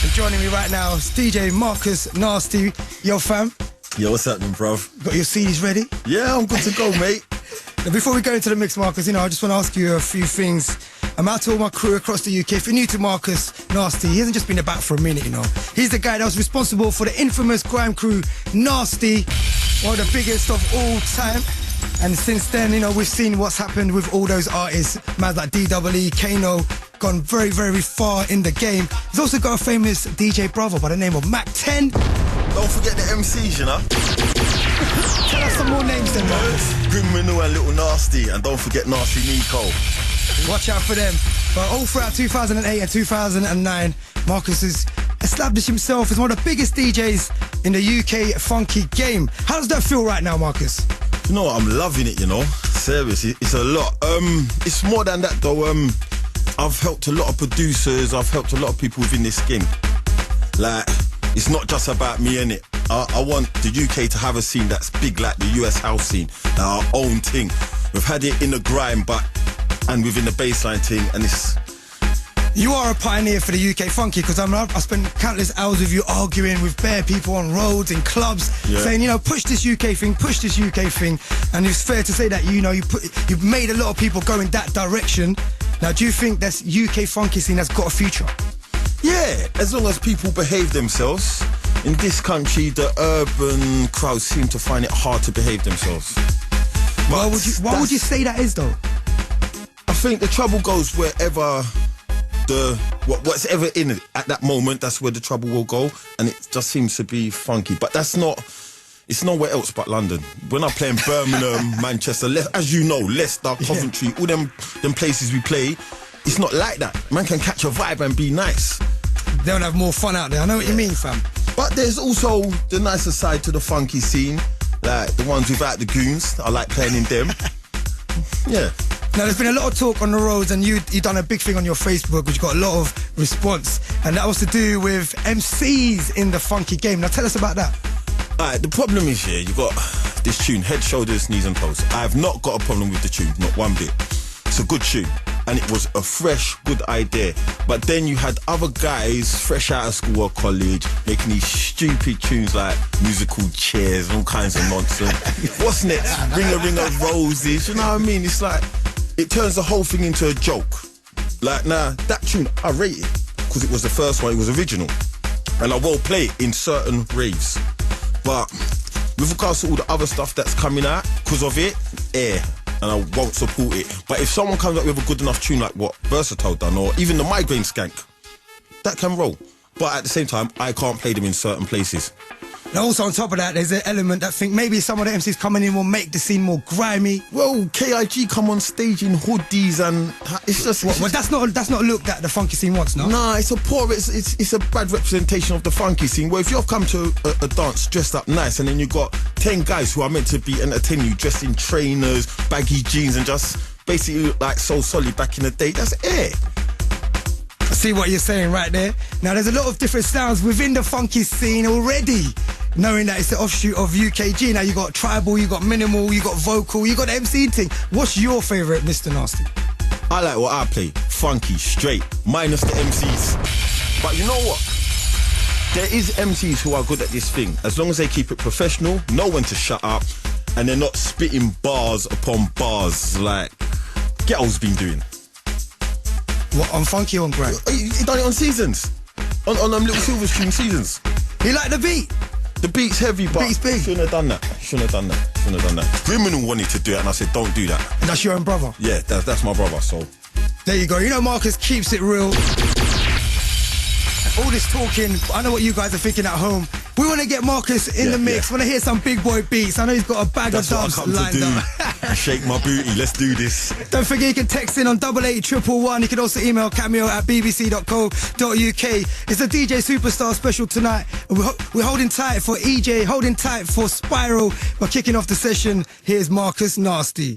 And joining me right now is DJ Marcus Nasty. Yo, fam. Yo, what's happening, bruv? Got your CDs ready? Yeah, I'm good to go, mate. Now, before we go into the mix, Marcus, I just want to ask you a few things. I'm out to all my crew across the UK. If you're new to Marcus Nasty, he hasn't just been about for a minute, He's the guy that was responsible for the infamous grime crew, Nasty, one of the biggest of all time. And since then, we've seen what's happened with all those artists, man like DWE, Kano, gone very, very far in the game. He's also got a famous DJ brother by the name of Mac 10. Don't forget the MCs, Tell us some more names then, Marcus. Grim Manu and Little Nasty, and don't forget Nasty Nico. Watch out for them. But all throughout 2008 and 2009, Marcus has established himself as one of the biggest DJs in the UK funky game. How does that feel right now, Marcus? You know what, I'm loving it, Seriously, it's a lot. It's more than that, though. I've helped a lot of producers, I've helped a lot of people within this game. Like, it's not just about me, innit? I want the UK to have a scene that's big like the US house scene, our own thing. We've had it in the grime, and within the baseline thing, and it's... You are a pioneer for the UK funky, because I spent countless hours with you arguing with bare people on roads, in clubs, saying, push this UK thing. And it's fair to say that, you've made a lot of people go in that direction. Now, do you think this UK funky scene has got a future? Yeah, as long as people behave themselves. In this country, the urban crowds seem to find it hard to behave themselves. Why would you say that is, though? I think the trouble goes wherever what's ever in it at that moment, that's where the trouble will go, and it just seems to be funky. But it's nowhere else but London. When I play in Birmingham, Manchester, as you know, Leicester, Coventry, all them places we play, it's not like that. Man can catch a vibe and be nice. They'll have more fun out there. I know what you mean, fam. But there's also the nicer side to the funky scene, like the ones without the goons. I like playing in them. Yeah. Now, there's been a lot of talk on the roads, and you've done a big thing on your Facebook, which got a lot of response, and that was to do with MCs in the funky game. Now, tell us about that. Alright, the problem is here, you got this tune, Head, Shoulders, Knees and Toes. I have not got a problem with the tune, not one bit. It's a good tune, and it was a fresh, good idea. But then you had other guys fresh out of school or college making these stupid tunes like musical chairs and all kinds of nonsense. What's next? Ring a roses, you know what I mean? It's like, it turns the whole thing into a joke. Like, nah, that tune, I rate it, because it was the first one, it was original. And I will play it in certain raves. But with regards to all the other stuff that's coming out, because of it, and I won't support it. But if someone comes up with a good enough tune like what Versatile done, or even the Migraine Skank, that can roll. But at the same time, I can't play them in certain places. And also on top of that, there's an element that think maybe some of the MCs coming in will make the scene more grimy. Well, KIG come on stage in hoodies and it's just... Well, that's not a look that the funky scene wants, no? Nah, it's a bad representation of the funky scene. Where if you've come to a dance dressed up nice, and then you've got 10 guys who are meant to be entertaining you dressed in trainers, baggy jeans, and just basically look like So Solid back in the day, that's air. I see what you're saying right there. Now, there's a lot of different sounds within the funky scene already, knowing that it's the offshoot of UKG. Now, you got tribal, you got minimal, you got vocal, you got the MC thing. What's your favourite, Mr. Nasty? I like what I play. Funky, straight, minus the MCs. But you know what? There is MCs who are good at this thing. As long as they keep it professional, know when to shut up, and they're not spitting bars upon bars like Ghetto's been doing. What, on funky or on grime? He done it on Seasons. On Little Silver Stream Seasons. You like the beat? The beat's heavy, but beat's big. Shouldn't have done that. Criminal wanted to do it, and I said, don't do that. And that's your own brother? Yeah, that's my brother, so... There you go. Marcus keeps it real. All this talking, I know what you guys are thinking at home. We want to get Marcus in the mix. Want to hear some big boy beats. I know he's got a bag of dubs lined up. Shake my booty. Let's do this. Don't forget you can text in on 88111. You can also email Cameo at bbc.co.uk. It's a DJ Superstar special tonight. We're holding tight for EJ, holding tight for Spiral. We're kicking off the session. Here's Marcus Nasty.